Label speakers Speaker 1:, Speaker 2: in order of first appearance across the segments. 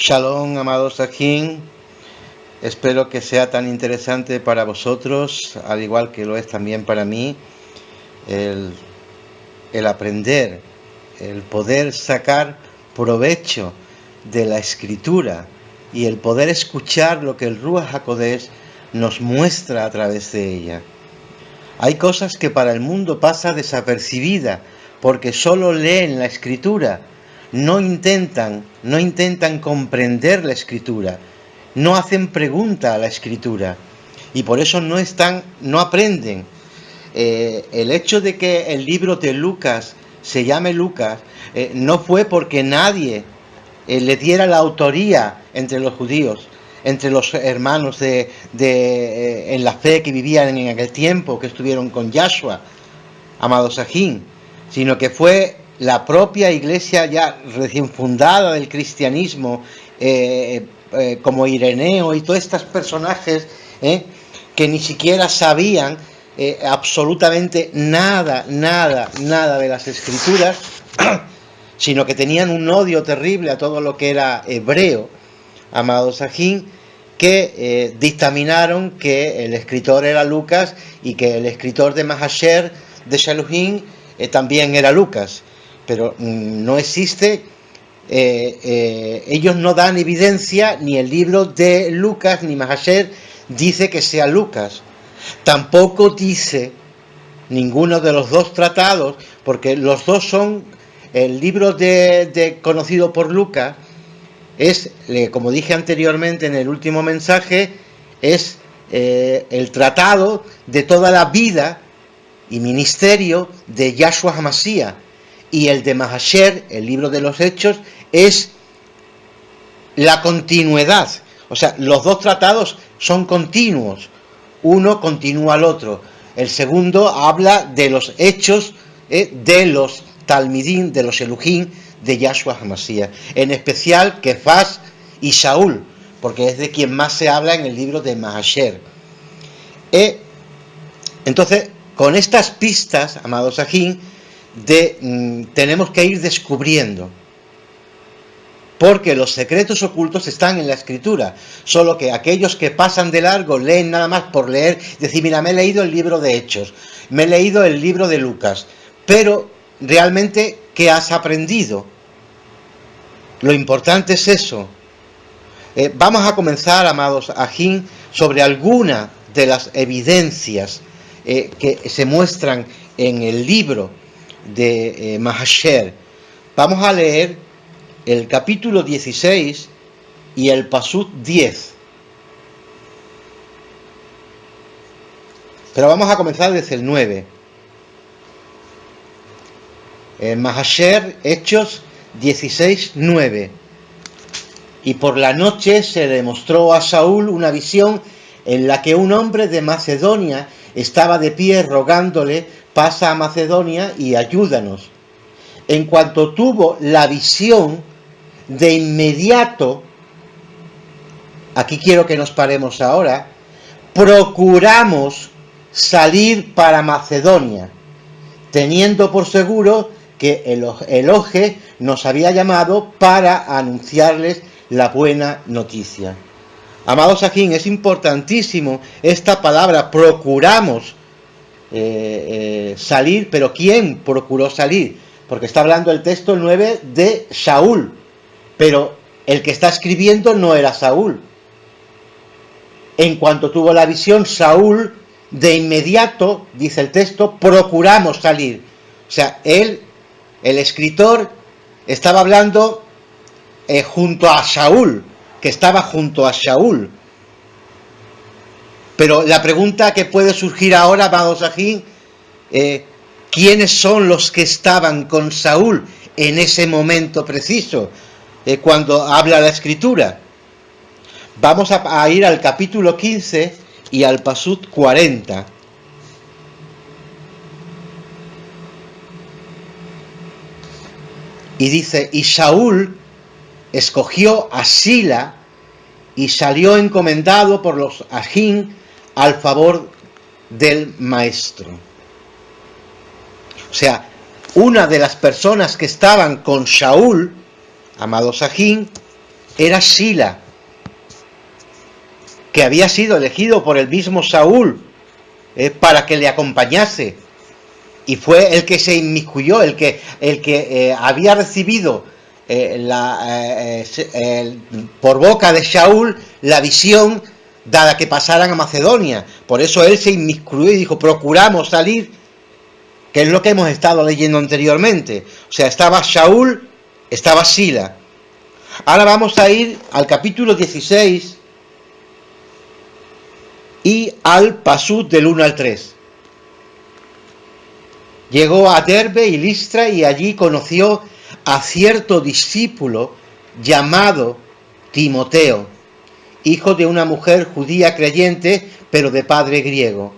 Speaker 1: Shalom, amados Sajín. Espero que sea tan interesante para vosotros, al igual que lo es también para mí, el aprender, el poder sacar provecho de la Escritura y el poder escuchar lo que el Ruach HaKodesh nos muestra a través de ella. Hay cosas que para el mundo pasa desapercibida porque solo leen la Escritura, no intentan comprender la Escritura, no hacen pregunta a la Escritura y por eso no aprenden. El hecho de que el libro de Lucas se llame Lucas no fue porque nadie le diera la autoría entre los judíos, entre los hermanos en la fe que vivían en aquel tiempo, que estuvieron con Yahshua, amado Sajín, sino que fue la propia iglesia ya recién fundada del cristianismo, como Ireneo y todos estos personajes que ni siquiera sabían absolutamente nada de las Escrituras, sino que tenían un odio terrible a todo lo que era hebreo, amado Sajín, que dictaminaron que el escritor era Lucas y que el escritor de Mahasher de Shalujín también era Lucas, pero no existe. Ellos no dan evidencia, ni el libro de Lucas ni Mahasher dice que sea Lucas, tampoco dice ninguno de los dos tratados, porque los dos son el libro conocido por Lucas. Es, como dije anteriormente en el último mensaje, es el tratado de toda la vida y ministerio de Yahshua HaMashiach, y el de Mahasher, el libro de los Hechos, es la continuidad. O sea, los dos tratados son continuos, uno continúa al otro. El segundo habla de los hechos de los Talmidim, de los Elohim de Yahshua HaMashiach, en especial Kefas y Saúl, porque es de quien más se habla en el libro de Mahasher. Entonces, con estas pistas, amados Sajín, tenemos que ir descubriendo, porque los secretos ocultos están en la Escritura, solo que aquellos que pasan de largo leen nada más por leer, decir, mira, me he leído el libro de Hechos, me he leído el libro de Lucas, pero realmente, ¿qué has aprendido? Lo importante es eso. Vamos a comenzar, amados Sajín, sobre algunas de las evidencias que se muestran en el libro de Mahasher. Vamos a leer el capítulo 16 y el pasuk 10. Pero vamos a comenzar desde el 9. Mahasher, Hechos 16, 9. Y por la noche se le mostró a Saúl una visión en la que un hombre de Macedonia estaba de pie rogándole, pasa a Macedonia y ayúdanos. En cuanto tuvo la visión, de inmediato, aquí quiero que nos paremos ahora, procuramos salir para Macedonia, teniendo por seguro que el Elohe nos había llamado para anunciarles la buena noticia. Amados Sajín, es importantísimo esta palabra, procuramos salir, pero ¿quién procuró salir? Porque está hablando el texto 9 de Saúl, pero el que está escribiendo no era Saúl. En cuanto tuvo la visión, Saúl de inmediato, dice el texto, procuramos salir. O sea, el escritor estaba hablando junto a Saúl, que estaba junto a Saúl. Pero la pregunta que puede surgir ahora, vamos aquí, ¿quiénes son los que estaban con Saúl en ese momento preciso, cuando habla la Escritura? Vamos a ir al capítulo 15 y al pasuk 40. Y dice, y Saúl escogió a Sila y salió encomendado por los Ajín al favor del maestro. O sea, una de las personas que estaban con Saúl, amado Sajín, era Sila, que había sido elegido por el mismo Saúl para que le acompañase, y fue el que se inmiscuyó, el que había recibido por boca de Saúl la visión dada que pasaran a Macedonia. Por eso él se inmiscuyó y dijo: procuramos salir, que es lo que hemos estado leyendo anteriormente. O sea, estaba Saúl, estaba Sila. Ahora vamos a ir al capítulo 16 y al pasú del 1 al 3. Llegó a Derbe y Listra, y allí conoció a cierto discípulo llamado Timoteo, hijo de una mujer judía creyente, pero de padre griego.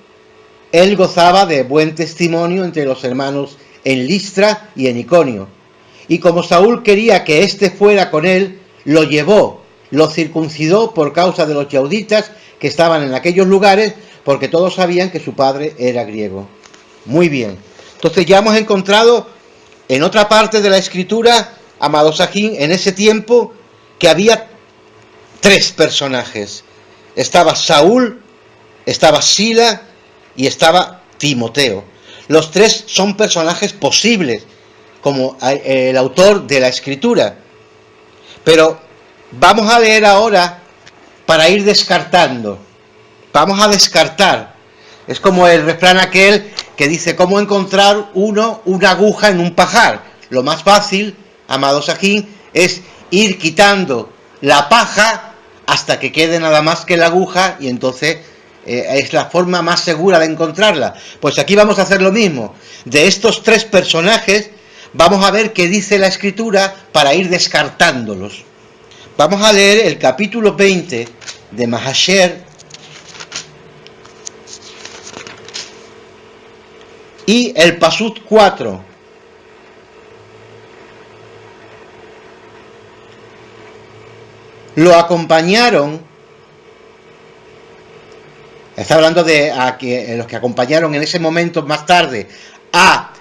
Speaker 1: Él gozaba de buen testimonio entre los hermanos en Listra y en Iconio. Y como Saúl quería que éste fuera con él, lo llevó, lo circuncidó por causa de los yauditas que estaban en aquellos lugares, porque todos sabían que su padre era griego. Muy bien. Entonces ya hemos encontrado en otra parte de la Escritura, amado Sajín, en ese tiempo, que había tres personajes. Estaba Saúl, estaba Sila y estaba Timoteo. Los tres son personajes posibles, como el autor de la Escritura. Pero vamos a leer ahora para ir descartando. Vamos a descartar. Es como el refrán aquel que dice: ¿cómo encontrar una aguja en un pajar? Lo más fácil, amado Sajín, es ir quitando la paja hasta que quede nada más que la aguja, y entonces es la forma más segura de encontrarla. Pues aquí vamos a hacer lo mismo. De estos tres personajes vamos a ver qué dice la Escritura para ir descartándolos. Vamos a leer el capítulo 20 de Mahasher y el pasú 4. Lo acompañaron, está hablando de los que acompañaron en ese momento más tarde a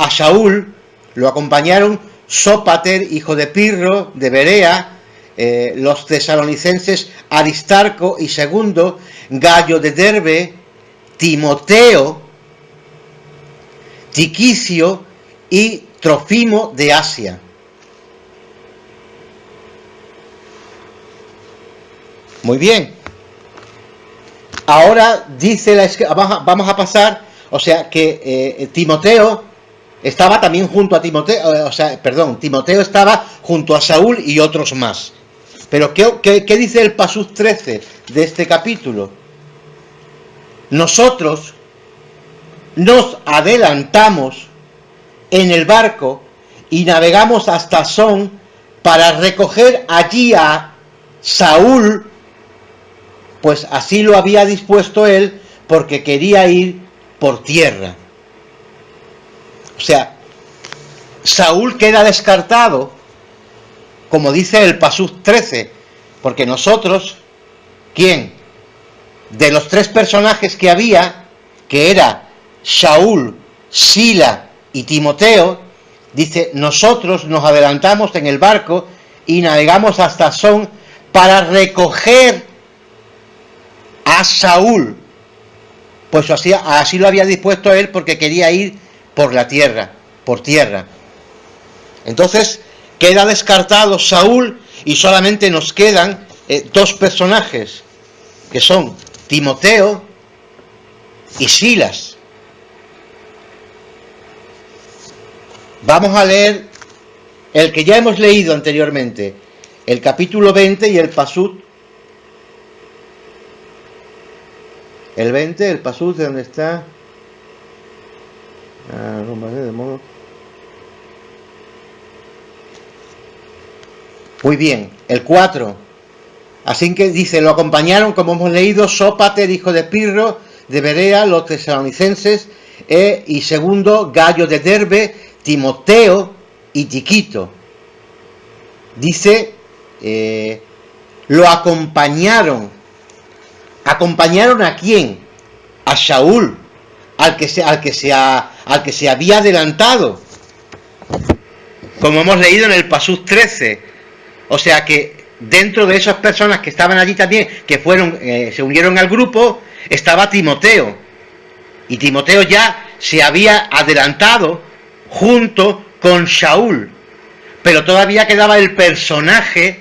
Speaker 1: Saúl, lo acompañaron Sópater, hijo de Pirro, de Berea, los tesalonicenses Aristarco y Segundo, Gallo de Derbe, Timoteo, Tiquicio y Trofimo de Asia. Muy bien. Ahora dice vamos a pasar, o sea que Timoteo estaba también junto a Timoteo estaba junto a Saúl y otros más. Pero ¿qué dice el pasú 13 de este capítulo? Nosotros nos adelantamos en el barco y navegamos hasta Asón para recoger allí a Saúl, pues así lo había dispuesto él, porque quería ir por tierra. O sea, Saúl queda descartado, como dice el pasú 13, porque nosotros, ¿quién? De los tres personajes que había, que era Saúl, Sila y Timoteo, dice: nosotros nos adelantamos en el barco y navegamos hasta Asón para recoger a Saúl, pues así lo había dispuesto él, porque quería ir por la tierra, por tierra. Entonces queda descartado Saúl y solamente nos quedan dos personajes, que son Timoteo y Silas. Vamos a leer el que ya hemos leído anteriormente, el capítulo 20 y el pasú. El 20, el pasú, ¿de dónde está? De modo. Muy bien, el 4. Así que dice: lo acompañaron, como hemos leído, Sópater, hijo de Pirro, de Berea, los tesalonicenses, y Segundo, Gallo de Derbe, Timoteo y Tiquito. Dice, lo acompañaron. ¿Acompañaron a quién? A Saúl, al que se había adelantado. como hemos leído en el Pasuk 13. O sea que dentro de esas personas que estaban allí también, que se unieron al grupo, estaba Timoteo. Y Timoteo ya se había adelantado junto con Shaul. Pero todavía quedaba el personaje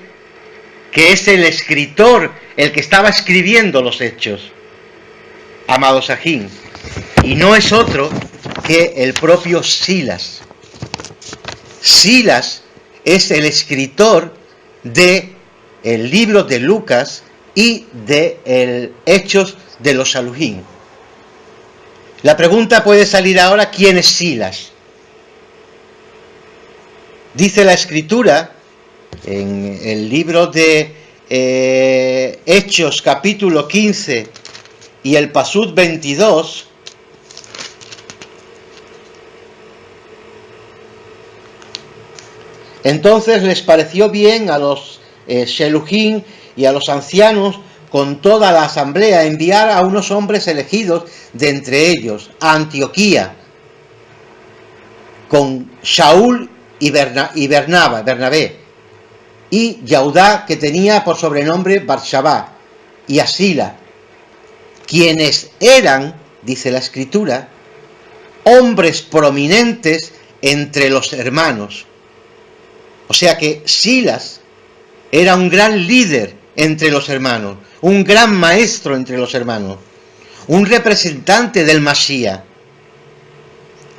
Speaker 1: que es el escritor, el que estaba escribiendo los hechos, amado Sajín. Y no es otro que el propio Silas. Silas es el escritor de el libro de Lucas y de el Hechos de los Shalujín. La pregunta puede salir ahora: ¿quién es Silas? Dice la Escritura en el libro de Hechos capítulo 15 y el Pasuk 22, entonces les pareció bien a los Shalujín y a los ancianos con toda la asamblea enviar a unos hombres elegidos de entre ellos a Antioquía con Shaul y Bernabé, y Yaudá, que tenía por sobrenombre Barsabá, y a Sila, quienes eran, dice la Escritura, hombres prominentes entre los hermanos. O sea que Silas era un gran líder entre los hermanos, un gran maestro entre los hermanos, un representante del Masías.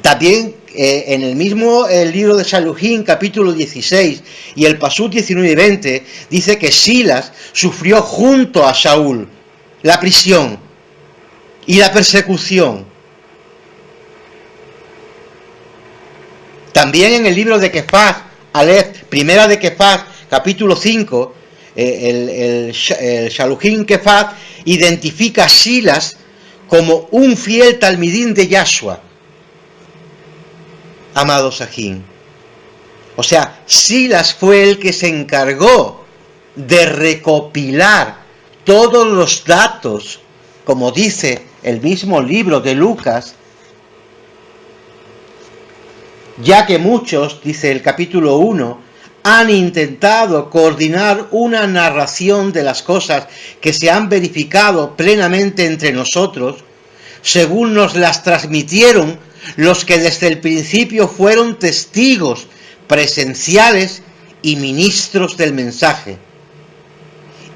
Speaker 1: También en el mismo libro de Shalujín, capítulo 16, y el Pasuk 19 y 20, dice que Silas sufrió junto a Saúl la prisión y la persecución. También en el libro de Kefas, primera de Kefas, capítulo 5, el Shalujín Kefas identifica a Silas como un fiel talmidín de Yahshua, amado Sajín. O sea, Silas fue el que se encargó de recopilar todos los datos, como dice el mismo libro de Lucas, ya que muchos, dice el capítulo 1, han intentado coordinar una narración de las cosas que se han verificado plenamente entre nosotros, según nos las transmitieron los que desde el principio fueron testigos presenciales y ministros del mensaje.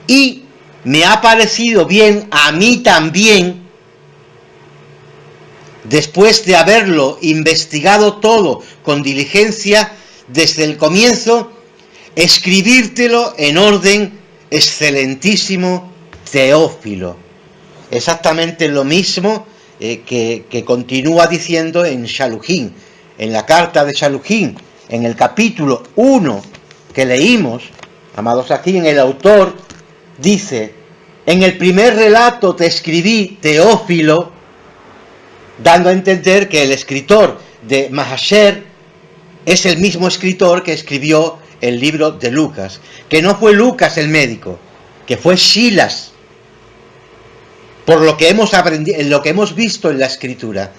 Speaker 1: Y me ha parecido bien a mí también, después de haberlo investigado todo con diligencia desde el comienzo, escribírtelo en orden, excelentísimo Teófilo. Exactamente lo mismo que continúa diciendo en Shalujín, en la carta de Shalujín, en el capítulo 1 que leímos, amados aquí, en el autor dice: en el primer relato te escribí, Teófilo, dando a entender que el escritor de Mahasher es el mismo escritor que escribió el libro de Lucas, que no fue Lucas el médico, que fue Silas, por lo que hemos aprendido, lo que hemos visto en la Escritura.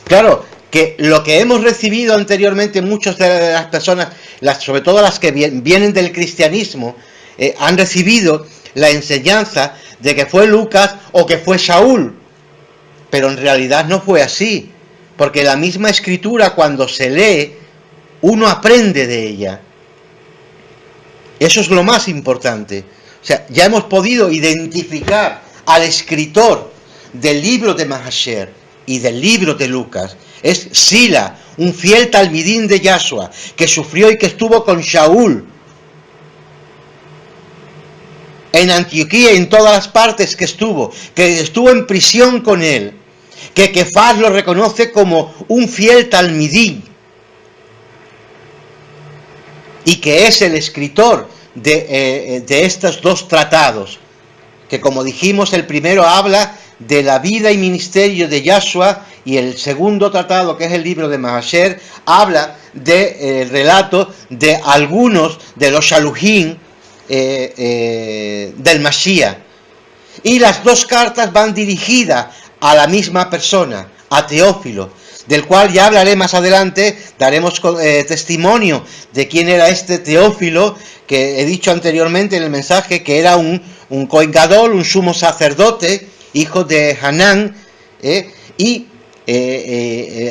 Speaker 1: Claro, que lo que hemos recibido anteriormente, muchas de las personas, sobre todo las que vienen del cristianismo, han recibido la enseñanza de que fue Lucas o que fue Saúl, pero en realidad no fue así, porque la misma Escritura, cuando se lee, uno aprende de ella. Eso es lo más importante. O sea, ya hemos podido identificar al escritor del libro de Mahasher y del libro de Lucas. Es Sila, un fiel talmidín de Yahshua, que sufrió y que estuvo con Shaul en Antioquía y en todas las partes que estuvo en prisión con él, que Kefas lo reconoce como un fiel talmidín, y que es el escritor de estos dos tratados, que, como dijimos, el primero habla de la vida y ministerio de Yahshua, y el segundo tratado, que es el libro de Mahasher, habla del relato de algunos de los Shalujín del Mashiach. Y las dos cartas van dirigidas a la misma persona, a Teófilo, del cual ya hablaré más adelante, daremos testimonio de quién era este Teófilo, que he dicho anteriormente en el mensaje que era un Cohen Gadol, un sumo sacerdote, hijo de Hanán, y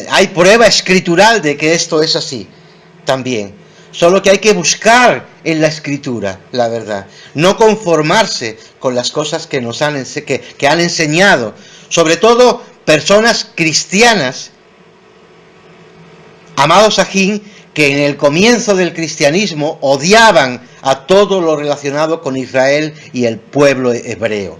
Speaker 1: hay prueba escritural de que esto es así también. Solo que hay que buscar en la escritura la verdad, no conformarse con las cosas que nos han enseñado, sobre todo personas cristianas, amados Sajín, que en el comienzo del cristianismo odiaban a todo lo relacionado con Israel y el pueblo hebreo.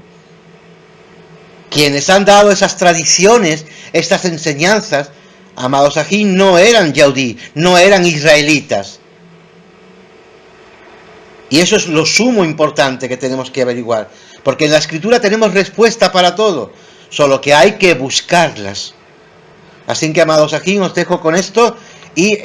Speaker 1: Quienes han dado esas tradiciones, estas enseñanzas, amados Sajín, no eran yaudí, no eran israelitas. Y eso es lo sumo importante que tenemos que averiguar, porque en la escritura tenemos respuesta para todo, solo que hay que buscarlas. Así que, amados Sajín, os dejo con esto y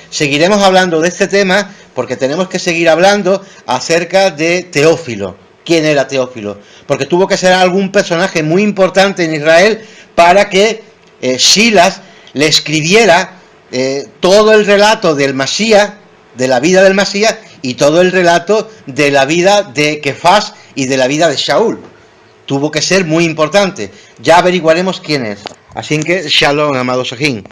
Speaker 1: seguiremos hablando de este tema, porque tenemos que seguir hablando acerca de Teófilo. ¿Quién era Teófilo? Porque tuvo que ser algún personaje muy importante en Israel para que Silas le escribiera todo el relato del Masías, de la vida del Masías, y todo el relato de la vida de Kefas y de la vida de Shaul. Tuvo que ser muy importante. Ya averiguaremos quién es. Así que, shalom, amados Sajín.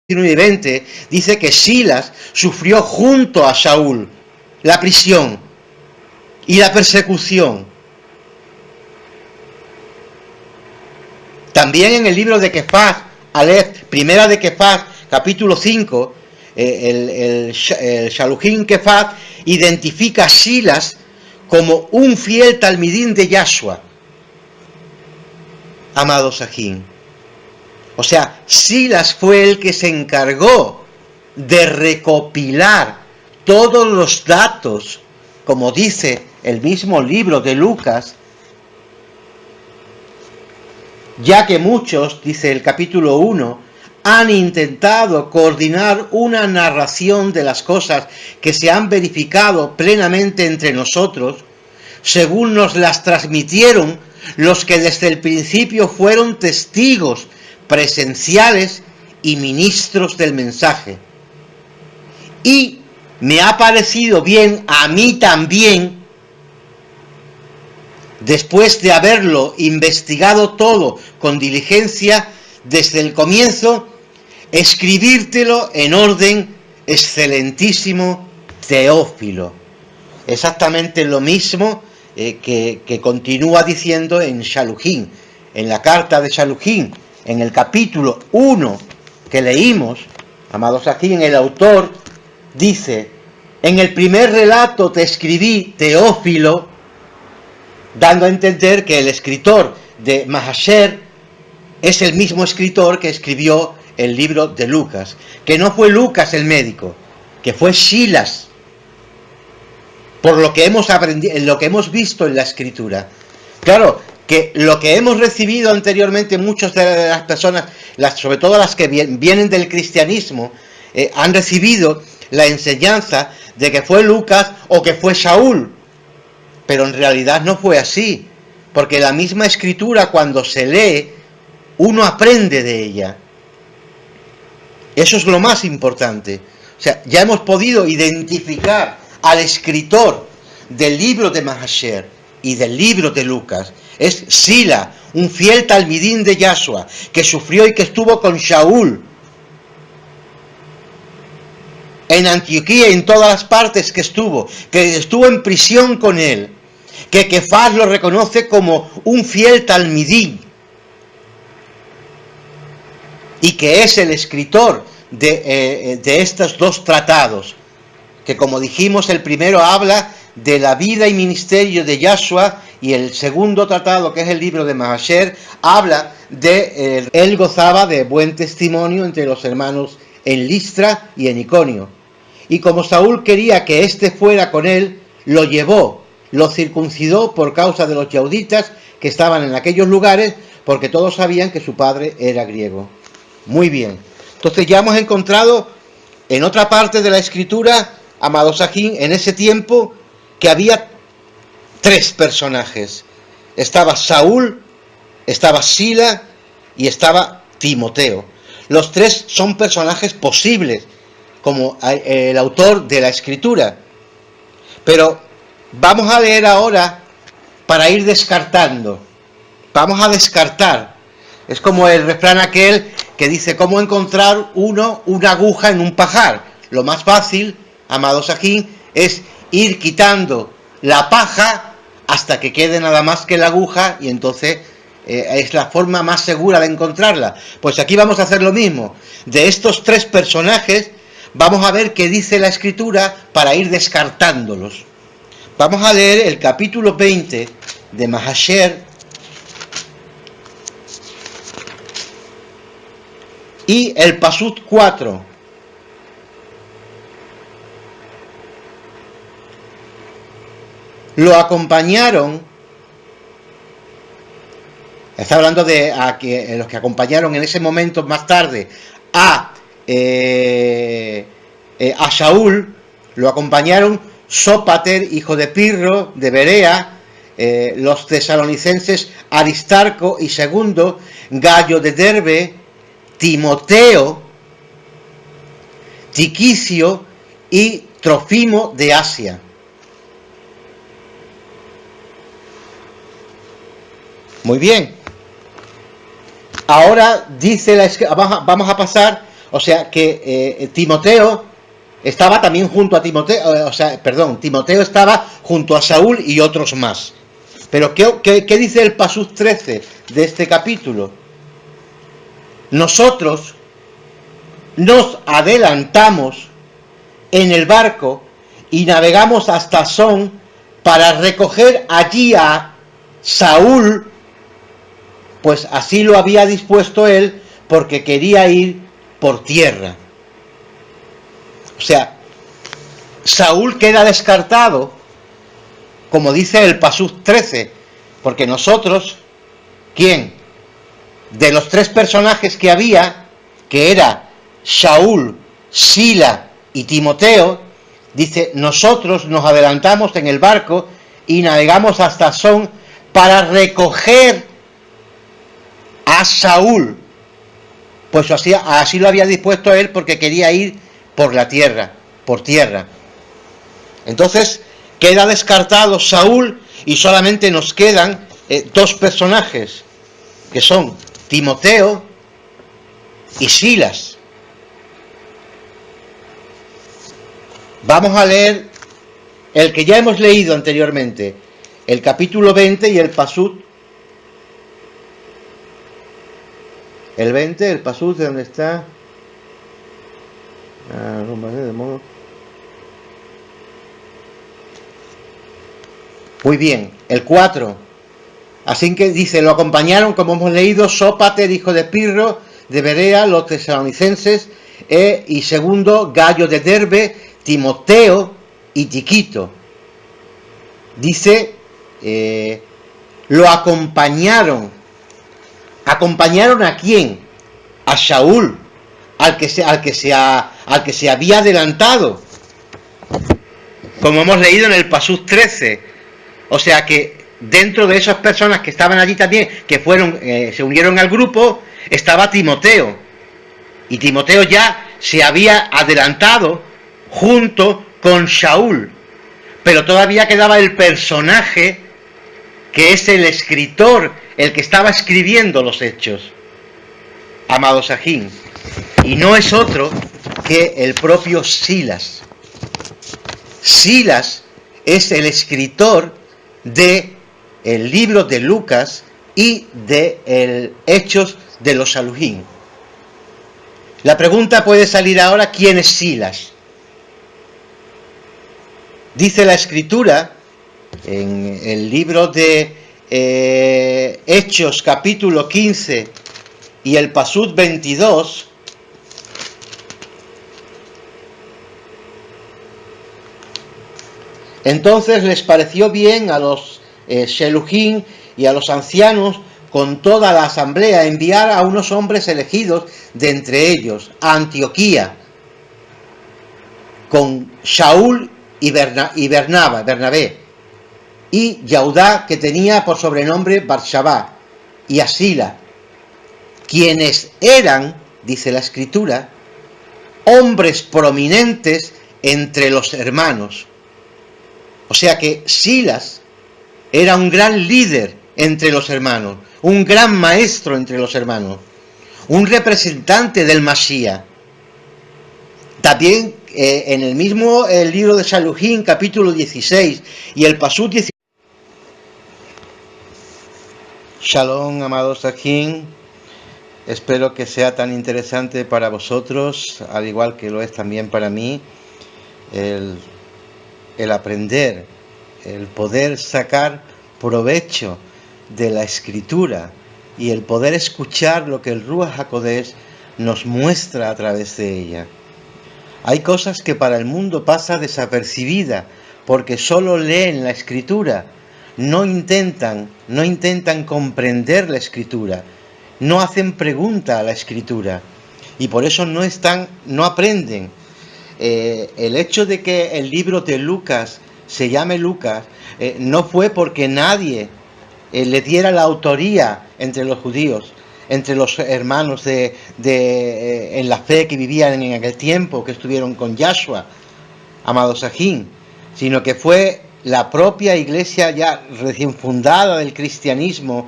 Speaker 1: Y 20 dice que Silas sufrió junto a Saúl la prisión y la persecución. También en el libro de Kefas, primera de Kefas, capítulo 5, el Shalujín Kefas identifica a Silas como un fiel talmidín de Yahshua. Amado Sajín. O sea, Silas fue el que se encargó de recopilar todos los datos, como dice el mismo libro de Lucas, ya que muchos, dice el capítulo 1, han intentado coordinar una narración de las cosas que se han verificado plenamente entre nosotros, según nos las transmitieron los que desde el principio fueron testigos presenciales y ministros del mensaje. Y me ha parecido bien a mí también, después de haberlo investigado todo con diligencia desde el comienzo, escribírtelo en orden, excelentísimo Teófilo. Exactamente lo mismo que continúa diciendo en Shalujín, en la carta de Shalujín, en el capítulo 1 que leímos, amados aquí, en el autor dice: en el primer relato te escribí, Teófilo, dando a entender que el escritor de Mahasher es el mismo escritor que escribió el libro de Lucas, que no fue Lucas el médico, que fue Silas, por lo que hemos aprendido, lo que hemos visto en la escritura. Claro, que lo que hemos recibido anteriormente, muchas de las personas, sobre todo las que vienen del cristianismo, han recibido la enseñanza de que fue Lucas o que fue Saúl, pero en realidad no fue así, porque la misma escritura, cuando se lee, uno aprende de ella. Eso es lo más importante. O sea, ya hemos podido identificar al escritor del libro de Mahasher y del libro de Lucas. Es Sila, un fiel talmidín de Yahshua, que sufrió y que estuvo con Shaul en Antioquía, en todas las partes que estuvo en prisión con él, que Kefas lo reconoce como un fiel talmidín, y que es el escritor de estos dos tratados, que, como dijimos, el primero habla de la vida y ministerio de Yahshua, y el segundo tratado, que es el libro de Mahasher, habla de él gozaba de buen testimonio entre los hermanos en Listra y en Iconio. Y como Saúl quería que éste fuera con él, lo llevó, lo circuncidó por causa de los yauditas que estaban en aquellos lugares, porque todos sabían que su padre era griego. Muy bien. Entonces ya hemos encontrado en otra parte de la escritura, amado Sajín, en ese tiempo, que había tres personajes. Estaba Saúl, estaba Sila y estaba Timoteo. Los tres son personajes posibles, como el autor de la escritura. Pero vamos a leer ahora para ir descartando. Vamos a descartar. Es como el refrán aquel que dice cómo encontrar una aguja en un pajar. Lo más fácil, amado Sajín, es ir quitando la paja hasta que quede nada más que la aguja, y entonces es la forma más segura de encontrarla. Pues aquí vamos a hacer lo mismo. De estos tres personajes vamos a ver qué dice la escritura para ir descartándolos. Vamos a leer el capítulo 20 de Mahasher y el Pasut 4. Lo acompañaron, está hablando de los que acompañaron en ese momento más tarde a Saúl, lo acompañaron Sópater, hijo de Pirro, de Berea, los tesalonicenses Aristarco y Segundo, Gallo de Derbe, Timoteo, Tiquicio y Trofimo de Asia. Muy bien. Ahora dice vamos a pasar, o sea que Timoteo estaba también junto a Timoteo estaba junto a Saúl y otros más. Pero ¿qué dice el Pasuk 13 de este capítulo? Nosotros nos adelantamos en el barco y navegamos hasta Son para recoger allí a Saúl, pues así lo había dispuesto él, porque quería ir por tierra. O sea, Saúl queda descartado, como dice el Pasuk 13, porque nosotros, ¿quién? De los tres personajes que había, que era Saúl, Sila y Timoteo, dice, nosotros nos adelantamos en el barco y navegamos hasta Son para recoger a Saúl, pues así lo había dispuesto él, porque quería ir por tierra. Entonces queda descartado Saúl y solamente nos quedan dos personajes, que son Timoteo y Silas. Vamos a leer el que ya hemos leído anteriormente, el capítulo 20 y el Pasuk. El 20, el Pasuk, ¿de dónde está? De modo. Muy bien, el 4. Así que dice, lo acompañaron, como hemos leído, Sópater, hijo de Pirro, de Berea, los tesalonicenses, y Segundo, Gallo de Derbe, Timoteo y Tiquito. Dice, lo acompañaron. ¿Acompañaron a quién? A Saúl, al que se había adelantado, como hemos leído en el Pasuk 13. O sea que dentro de esas personas que estaban allí también, que se unieron al grupo, estaba Timoteo. Y Timoteo ya se había adelantado junto con Saúl. Pero todavía quedaba el personaje que es el escritor, el que estaba escribiendo los hechos, amado Sajín. Y no es otro que el propio Silas. Silas es el escritor de el libro de Lucas y de el Hechos de los Salujín. La pregunta puede salir ahora, ¿quién es Silas? Dice la Escritura en el libro de Hechos capítulo 15 y el pasuk 22, entonces les pareció bien a los Shelujín y a los ancianos con toda la asamblea enviar a unos hombres elegidos de entre ellos a Antioquía con Shaul y Bernabé y Yaudá, que tenía por sobrenombre Barsabá, y a Sila, quienes eran, dice la Escritura, hombres prominentes entre los hermanos. O sea que Silas era un gran líder entre los hermanos, un gran maestro entre los hermanos, un representante del Masías. También en el mismo libro de Shelujín, capítulo 16 y el pasuk 16. Shalom, amados Sajín. Espero que sea tan interesante para vosotros, al igual que lo es también para mí, el aprender, el poder sacar provecho de la Escritura y el poder escuchar lo que el Ruach HaKodesh nos muestra a través de ella. Hay cosas que para el mundo pasa desapercibida porque solo leen la Escritura, no intentan comprender la Escritura, no hacen pregunta a la Escritura y por eso no aprenden. El hecho de que el libro de Lucas se llame Lucas no fue porque nadie le diera la autoría entre los judíos, entre los hermanos en la fe que vivían en aquel tiempo, que estuvieron con Yahshua, amados Sajín, sino que fue la propia iglesia ya recién fundada del cristianismo,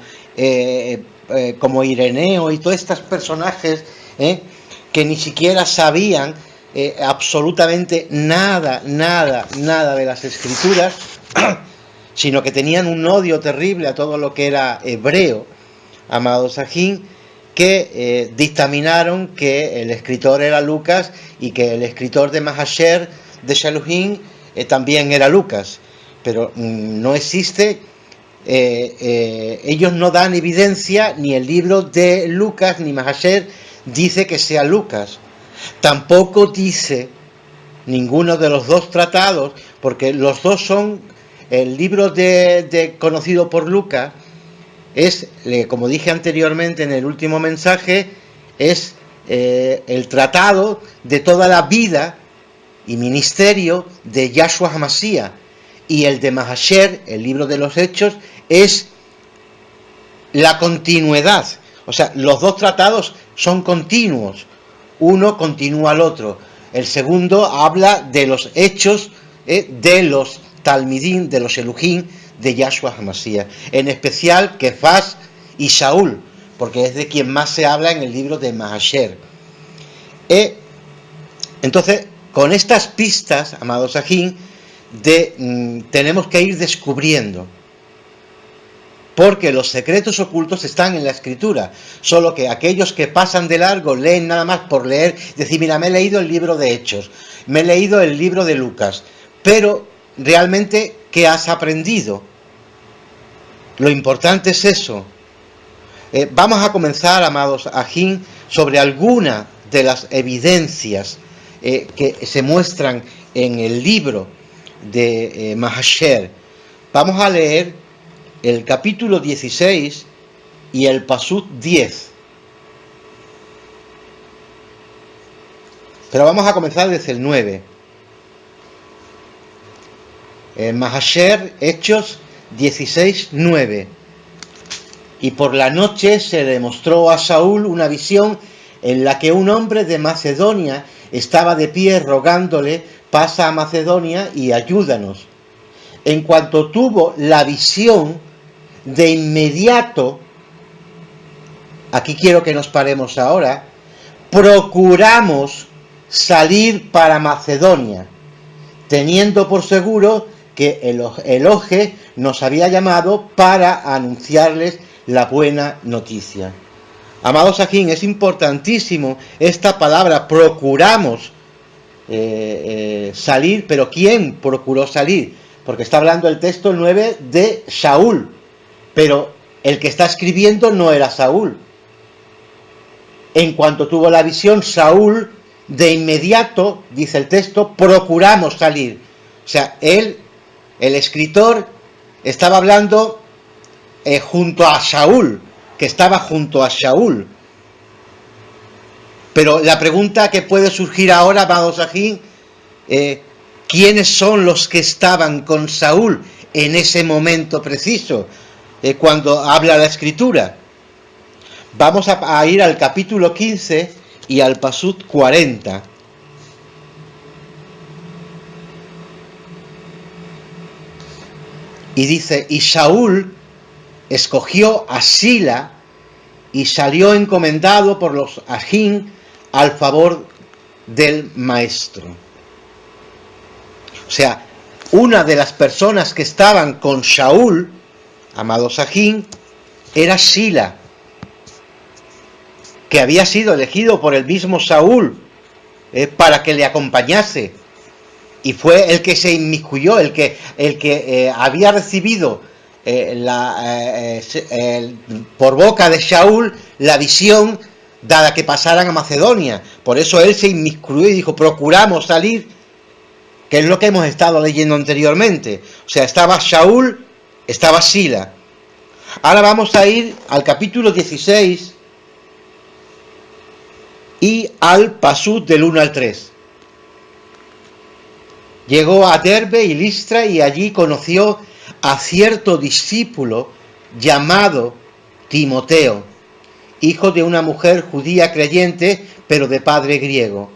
Speaker 1: como Ireneo y todos estos personajes que ni siquiera sabían absolutamente nada de las Escrituras, sino que tenían un odio terrible a todo lo que era hebreo, amados Sajín, que dictaminaron que el escritor era Lucas y que el escritor de Mahasher de Shelujín también era Lucas, pero no existe, ellos no dan evidencia, ni el libro de Lucas ni Mahasher dice que sea Lucas, tampoco dice ninguno de los dos tratados, porque los dos son, el libro conocido por Lucas es, como dije anteriormente en el último mensaje, es el tratado de toda la vida y ministerio de Yahshua HaMashiach, y el de Mahasher, el libro de los Hechos, es la continuidad. O sea, los dos tratados son continuos, uno continúa al otro. El segundo habla de los hechos de los Talmidim, de los Shelujín de Yahshua HaMashiach, en especial Kefas y Shaul, porque es de quien más se habla en el libro de Mahasher. Entonces, con estas pistas, amados Sajín, tenemos que ir descubriendo, porque los secretos ocultos están en la Escritura, solo que aquellos que pasan de largo leen nada más por leer, decir, mira, me he leído el libro de Hechos, me he leído el libro de Lucas, pero realmente, ¿qué has aprendido? Lo importante es eso. Vamos a comenzar, amados Sajín, sobre alguna de las evidencias que se muestran en el libro de Mahasher. Vamos a leer el capítulo 16 y el pasuk 10. Pero vamos a comenzar desde el 9. Mahasher, Hechos 16, 9. Y por la noche se le mostró a Saúl una visión en la que un hombre de Macedonia estaba de pie rogándole, pasa a Macedonia y ayúdanos. En cuanto tuvo la visión, de inmediato, aquí quiero que nos paremos ahora, procuramos salir para Macedonia, teniendo por seguro que el Elohe nos había llamado para anunciarles la buena noticia. Amados Sajín, es importantísimo esta palabra, procuramos salir, pero ¿quién procuró salir? Porque está hablando el texto 9 de Saúl, pero el que está escribiendo no era Saúl. En cuanto tuvo la visión, Saúl, de inmediato, dice el texto, procuramos salir. O sea, él, el escritor, estaba hablando junto a Saúl, que estaba junto a Saúl. Pero la pregunta que puede surgir ahora, vamos aquí, ¿quiénes son los que estaban con Saúl en ese momento preciso, cuando habla la Escritura? Vamos a ir al capítulo 15 y al pasuk 40. Y dice, y Saúl escogió a Sila y salió encomendado por los ajín al favor del maestro. O sea, una de las personas que estaban con Saúl, amados ajín, era Sila, que había sido elegido por el mismo Saúl para que le acompañase, y fue el que se inmiscuyó, el que había recibido por boca de Saúl la visión dada que pasaran a Macedonia. Por eso él se inmiscuyó y dijo, procuramos salir, que es lo que hemos estado leyendo anteriormente. O sea, estaba Saúl, estaba Sila. Ahora vamos a ir al capítulo 16 y al pasuk del 1 al 3. Llegó a Derbe y Listra y allí conoció a cierto discípulo llamado Timoteo, hijo de una mujer judía creyente, pero de padre griego.